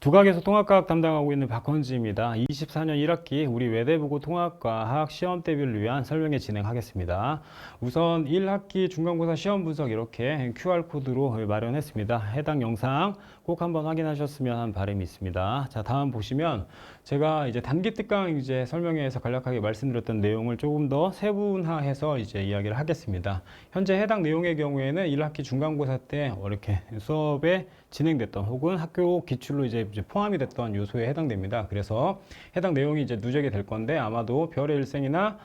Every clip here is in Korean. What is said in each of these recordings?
두각에서 통합과학 담당하고 있는 박헌지입니다. 24년 1학기 우리 외대부고 통합과학 시험 대비를 위한 설명회 진행하겠습니다. 우선 1학기 중간고사 시험 분석 이렇게 QR코드로 마련했습니다. 해당 영상 꼭 한번 확인하셨으면 하는 바람이 있습니다. 자, 다음 보시면 제가 이제 단기 특강 이제 설명회에서 간략하게 말씀드렸던 내용을 조금 더 세분화해서 이제 이야기를 하겠습니다. 현재 해당 내용의 경우에는 1학기 중간고사 때 이렇게 수업에 진행됐던 혹은 학교 기출로 이제 포함이 됐던 요소에 해당됩니다. 그래서 해당 내용이 이제 누적이 될 건데 아마도 별의 일생이나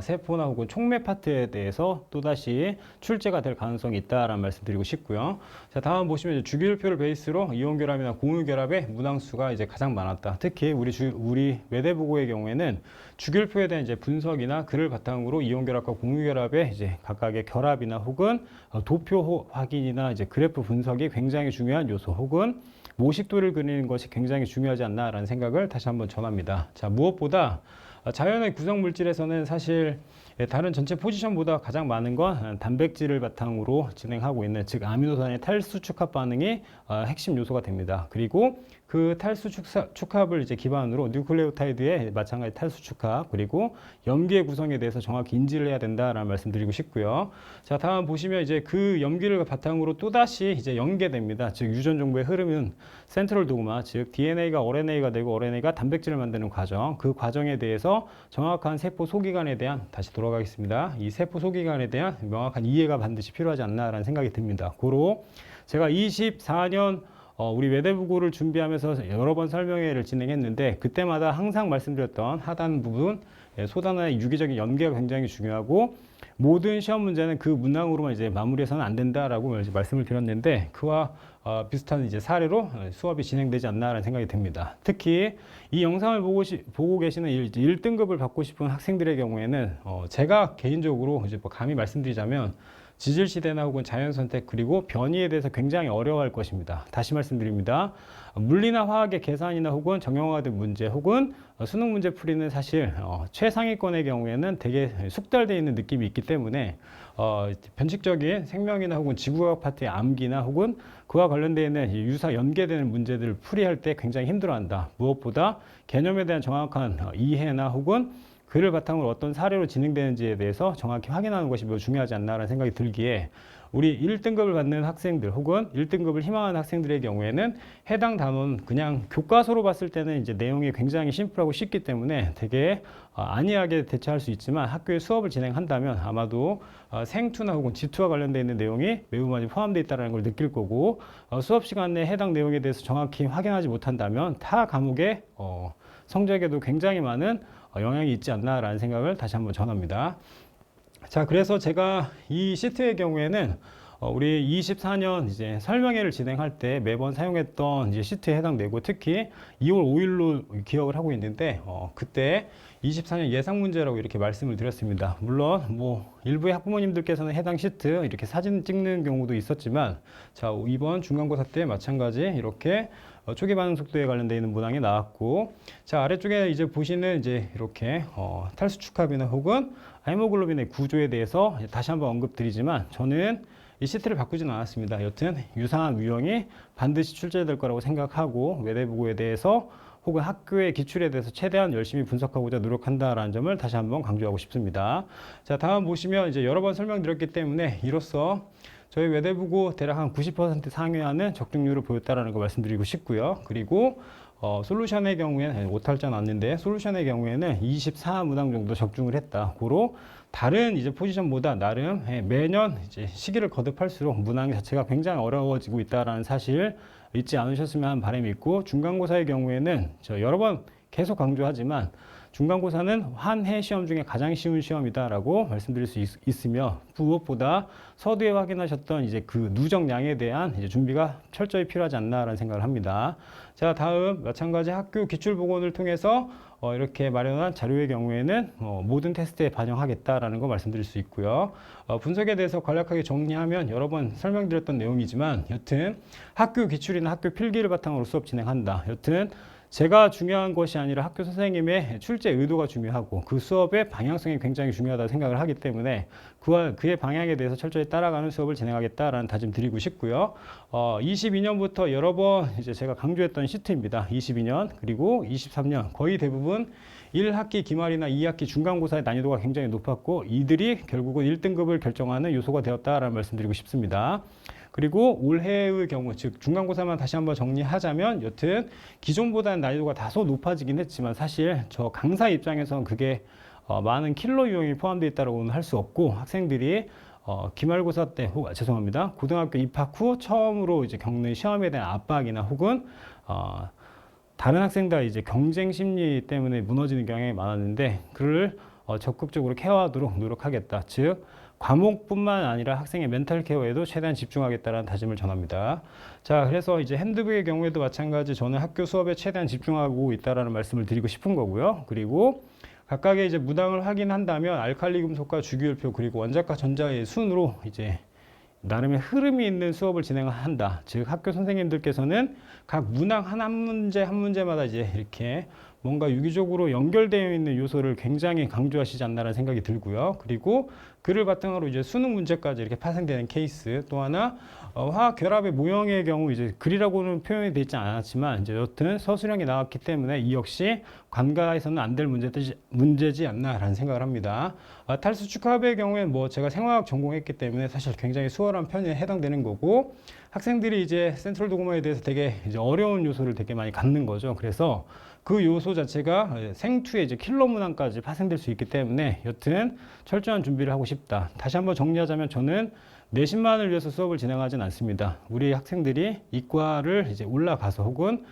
세포나 혹은 촉매 파트에 대해서 또다시 출제가 될 가능성이 있다라는 말씀 드리고 싶고요. 자, 다음 보시면 이제 주기율표를 베이스로 이온결합이나 공유결합의 문항수가 이제 가장 많았다. 특히 우리 외대부고의 경우에는 주기율표에 대한 이제 분석이나 글을 바탕으로 이온결합과 공유결합의 이제 각각의 결합이나 혹은 도표 확인이나 이제 그래프 분석이 굉장히 중요한 요소 혹은 모식도를 그리는 것이 굉장히 중요하지 않나라는 생각을 다시 한번 전합니다. 자, 무엇보다 자연의 구성 물질에서는 사실 다른 전체 포지션보다 가장 많은 건 단백질을 바탕으로 진행하고 있는 즉 아미노산의 탈수 축합 반응이 핵심 요소가 됩니다. 그리고 그 탈수 축합을 이제 기반으로 뉴클레오타이드의 마찬가지 탈수 축합 그리고 염기의 구성에 대해서 정확히 인지를 해야 된다라는 말씀드리고 싶고요. 자, 다음 보시면 이제 그 염기를 바탕으로 또 다시 이제 연계됩니다. 즉 유전 정보의 흐름은 센트럴 도그마 즉 DNA가 RNA가 되고 RNA가 단백질을 만드는 과정 그 과정에 대해서 정확한 세포 소기관에 대한 다시 돌아가겠습니다. 이 세포 소기관에 대한 명확한 이해가 반드시 필요하지 않나라는 생각이 듭니다. 고로 제가 24년 우리 외대부고를 준비하면서 여러 번 설명회를 진행했는데 그때마다 항상 말씀드렸던 하단 부분 소단의 유기적인 연계가 굉장히 중요하고 모든 시험 문제는 그 문항으로만 이제 마무리해서는 안 된다라고 이제 말씀을 드렸는데 그와 비슷한 이제 사례로 수업이 진행되지 않나라는 생각이 듭니다. 특히 이 영상을 보고 계시는 1등급을 받고 싶은 학생들의 경우에는 제가 개인적으로 이제 뭐 감히 말씀드리자면 지질시대나 혹은 자연선택 그리고 변이에 대해서 굉장히 어려워할 것입니다. 다시 말씀드립니다. 물리나 화학의 계산이나 혹은 정형화된 문제 혹은 수능 문제 풀이는 사실 최상위권의 경우에는 되게 숙달되어 있는 느낌이 있기 때문에 변칙적인 생명이나 혹은 지구과학 파트의 암기나 혹은 그와 관련되어 있는 유사 연계되는 문제들을 풀이할 때 굉장히 힘들어한다. 무엇보다 개념에 대한 정확한 이해나 혹은 그를 바탕으로 어떤 사례로 진행되는지에 대해서 정확히 확인하는 것이 매우 중요하지 않나라는 생각이 들기에 우리 1등급을 받는 학생들 혹은 1등급을 희망하는 학생들의 경우에는 해당 단원 그냥 교과서로 봤을 때는 이제 내용이 굉장히 심플하고 쉽기 때문에 되게 안이하게 대처할 수 있지만 학교에 수업을 진행한다면 아마도 생투나 혹은 지투와 관련되어 있는 내용이 매우 많이 포함되어 있다는 걸 느낄 거고 수업 시간에 해당 내용에 대해서 정확히 확인하지 못한다면 타 과목의 성적에도 굉장히 많은 영향이 있지 않나라는 생각을 다시 한번 전합니다. 자, 그래서 제가 이 시트의 경우에는 우리 24년 이제 설명회를 진행할 때 매번 사용했던 이제 시트에 해당되고 특히 2월 5일로 기억을 하고 있는데 그때 24년 예상 문제라고 이렇게 말씀을 드렸습니다. 물론 뭐 일부의 학부모님들께서는 해당 시트 이렇게 사진 찍는 경우도 있었지만 자, 이번 중간고사 때 마찬가지 이렇게 초기 반응 속도에 관련되어 있는 문항이 나왔고 자, 아래쪽에 이제 보시는 이제 이렇게 탈수 축합이나 혹은 헤모글로빈의 구조에 대해서 다시 한번 언급드리지만 저는 이 시트를 바꾸지는 않았습니다. 여튼 유사한 유형이 반드시 출제될 거라고 생각하고 외대부고에 대해서 혹은 학교의 기출에 대해서 최대한 열심히 분석하고자 노력한다라는 점을 다시 한번 강조하고 싶습니다. 자, 다음 보시면 이제 여러 번 설명드렸기 때문에 이로써 저희 외대부고 대략 한 90% 상회하는 적중률을 보였다라는 거 말씀드리고 싶고요. 그리고 솔루션의 경우에는 오탈자 나왔는데 솔루션의 경우에는 24문항 정도 적중을 했다. 고로 다른 이제 포지션보다 나름 매년 이제 시기를 거듭할수록 문항 자체가 굉장히 어려워지고 있다라는 사실 잊지 않으셨으면 하는 바람이 있고 중간고사의 경우에는 저 여러 번 계속 강조하지만 중간고사는 한 해 시험 중에 가장 쉬운 시험이다라고 말씀드릴 수 있으며 무엇보다 서두에 확인하셨던 이제 그 누적량에 대한 이제 준비가 철저히 필요하지 않나라는 생각을 합니다. 자, 다음 마찬가지 학교 기출보건을 통해서 이렇게 마련한 자료의 경우에는 모든 테스트에 반영하겠다라는 거 말씀드릴 수 있고요. 분석에 대해서 간략하게 정리하면 여러 번 설명드렸던 내용이지만 여튼 학교 기출이나 학교 필기를 바탕으로 수업 진행한다. 여튼 제가 중요한 것이 아니라 학교 선생님의 출제 의도가 중요하고 그 수업의 방향성이 굉장히 중요하다고 생각을 하기 때문에 그의 방향에 대해서 철저히 따라가는 수업을 진행하겠다라는 다짐 드리고 싶고요. 22년부터 여러 번 이제 제가 강조했던 시트입니다. 22년 그리고 23년 거의 대부분 1학기 기말이나 2학기 중간고사의 난이도가 굉장히 높았고 이들이 결국은 1등급을 결정하는 요소가 되었다라는 말씀드리고 싶습니다. 그리고 올해의 경우, 즉 중간고사만 다시 한번 정리하자면 여튼 기존보다는 난이도가 다소 높아지긴 했지만 사실 저 강사 입장에서는 그게 많은 킬러 유형이 포함되어 있다고는 할 수 없고 학생들이 기말고사 때, 죄송합니다. 고등학교 입학 후 처음으로 이제 겪는 시험에 대한 압박이나 혹은 다른 학생과 이제 경쟁 심리 때문에 무너지는 경향이 많았는데 그를 적극적으로 케어하도록 노력하겠다. 즉 과목뿐만 아니라 학생의 멘탈 케어에도 최대한 집중하겠다는 다짐을 전합니다. 자, 그래서 이제 핸드북의 경우에도 마찬가지 저는 학교 수업에 최대한 집중하고 있다라는 말씀을 드리고 싶은 거고요. 그리고 각각의 이제 무당을 확인한다면 알칼리 금속과 주기율표 그리고 원자과 전자의 순으로 이제 나름의 흐름이 있는 수업을 진행한다. 즉 학교 선생님들께서는 각 문항 한 문제 한 문제마다 이제 이렇게 뭔가 유기적으로 연결되어 있는 요소를 굉장히 강조하시지 않나라는 생각이 들고요. 그리고 그를 바탕으로 이제 수능 문제까지 이렇게 파생되는 케이스. 또 하나 화학 결합의 모형의 경우 이제 글이라고는 표현이 되어 있지 않았지만 이제 여튼 서술형이 나왔기 때문에 이 역시 관가에서는 안 될 문제지 않나라는 생각을 합니다. 탈수 축합의 경우에는 뭐 제가 생화학 전공했기 때문에 사실 굉장히 수월한 편에 해당되는 거고 학생들이 이제 센트럴 도그마에 대해서 되게 이제 어려운 요소를 되게 많이 갖는 거죠. 그래서 그 요소 자체가 생투의 이제 킬러 문항까지 파생될 수 있기 때문에 여튼 철저한 준비를 하고 싶다. 다시 한번 정리하자면 저는 내신만을 위해서 수업을 진행하진 않습니다. 우리 학생들이 이과를 이제 올라가서 혹은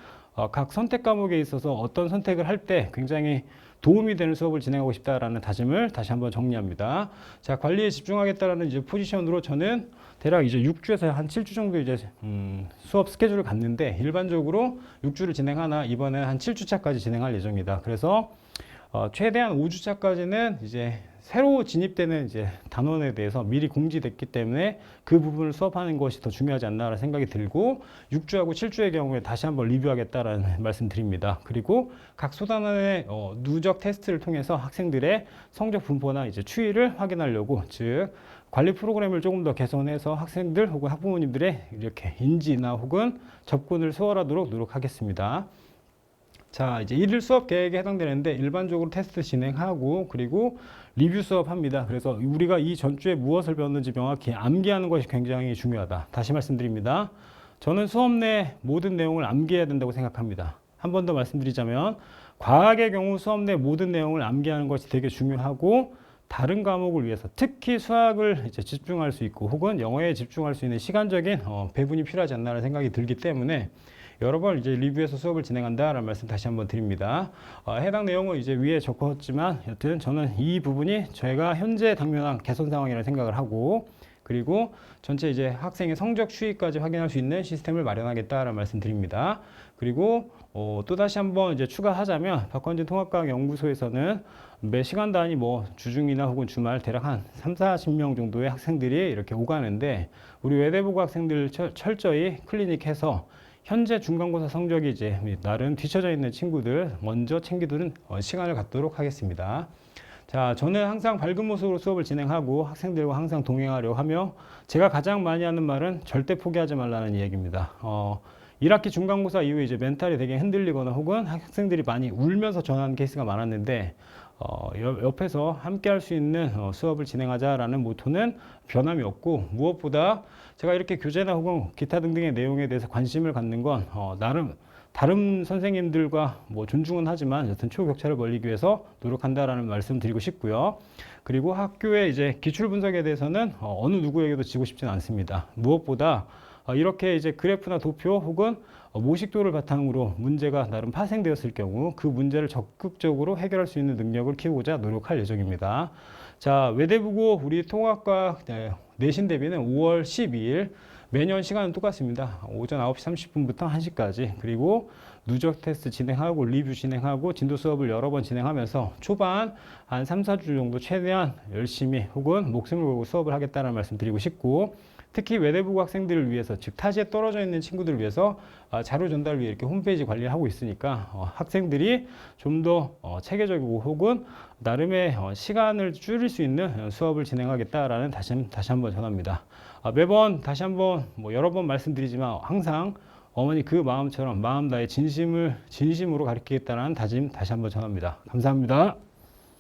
각 선택 과목에 있어서 어떤 선택을 할 때 굉장히 도움이 되는 수업을 진행하고 싶다라는 다짐을 다시 한번 정리합니다. 자, 관리에 집중하겠다라는 이제 포지션으로 저는 대략 이제 6주에서 한 7주 정도 이제 수업 스케줄을 갖는데 일반적으로 6주를 진행하나 이번에 한 7주차까지 진행할 예정이다. 그래서 최대한 5주차까지는 이제 새로 진입되는 이제 단원에 대해서 미리 공지됐기 때문에 그 부분을 수업하는 것이 더 중요하지 않나라는 생각이 들고 6주하고 7주의 경우에 다시 한번 리뷰하겠다라는 말씀 드립니다. 그리고 각 소단원의 누적 테스트를 통해서 학생들의 성적 분포나 이제 추이를 확인하려고 즉 관리 프로그램을 조금 더 개선해서 학생들 혹은 학부모님들의 이렇게 인지나 혹은 접근을 수월하도록 노력하겠습니다. 자, 이제 일일 수업 계획에 해당되는데 일반적으로 테스트 진행하고 그리고 리뷰 수업 합니다. 그래서 우리가 이 전주에 무엇을 배웠는지 명확히 암기하는 것이 굉장히 중요하다. 다시 말씀드립니다. 저는 수업 내 모든 내용을 암기해야 된다고 생각합니다. 한 번 더 말씀드리자면 과학의 경우 수업 내 모든 내용을 암기하는 것이 되게 중요하고 다른 과목을 위해서 특히 수학을 이제 집중할 수 있고 혹은 영어에 집중할 수 있는 시간적인 배분이 필요하지 않나라는 생각이 들기 때문에 여러 번 이제 리뷰해서 수업을 진행한다라는 말씀 다시 한번 드립니다. 해당 내용은 이제 위에 적었지만 여튼 저는 이 부분이 제가 현재 당면한 개선 상황이라는 생각을 하고 그리고 전체 이제 학생의 성적 추이까지 확인할 수 있는 시스템을 마련하겠다라는 말씀 드립니다. 그리고 또 다시 한번 이제 추가하자면 박헌진 통합과학연구소에서는 매 시간 단위 뭐 주중이나 혹은 주말 대략 한 30-40명 정도의 학생들이 이렇게 오가는데 우리 외대부고 학생들 철저히 클리닉해서 현재 중간고사 성적이 이제 나름 뒤처져 있는 친구들 먼저 챙기두는 시간을 갖도록 하겠습니다. 자, 저는 항상 밝은 모습으로 수업을 진행하고 학생들과 항상 동행하려고 하며 제가 가장 많이 하는 말은 절대 포기하지 말라는 이야기입니다. 1학기 중간고사 이후에 이제 멘탈이 되게 흔들리거나 혹은 학생들이 많이 울면서 전하는 케이스가 많았는데 옆에서 함께 할 수 있는 수업을 진행하자라는 모토는 변함이 없고 무엇보다 제가 이렇게 교재나 혹은 기타 등등의 내용에 대해서 관심을 갖는 건 나름 다른 선생님들과 뭐 존중은 하지만 여튼 초격차를 벌이기 위해서 노력한다라는 말씀 드리고 싶고요. 그리고 학교의 이제 기출 분석에 대해서는 어느 누구에게도 지고 싶지는 않습니다. 무엇보다 이렇게 이제 그래프나 도표 혹은 모식도를 바탕으로 문제가 나름 파생되었을 경우 그 문제를 적극적으로 해결할 수 있는 능력을 키우고자 노력할 예정입니다. 자, 외대부고 우리 통합과 내신 대비는 5월 12일 매년 시간은 똑같습니다. 오전 9시 30분부터 1시까지 그리고 누적 테스트 진행하고 리뷰 진행하고 진도 수업을 여러 번 진행하면서 초반 한 3-4주 정도 최대한 열심히 혹은 목숨을 걸고 수업을 하겠다는 말씀 드리고 싶고 특히 외대부고 학생들을 위해서, 즉 타지에 떨어져 있는 친구들을 위해서 자료 전달을 위해 이렇게 홈페이지 관리를 하고 있으니까 학생들이 좀 더 체계적이고 혹은 나름의 시간을 줄일 수 있는 수업을 진행하겠다라는 다시 한번 전합니다. 매번 다시 한번 여러 번 말씀드리지만 항상 어머니 그 마음처럼 마음 다해 진심으로 가르치겠다는 다짐 다시 한번 전합니다. 감사합니다.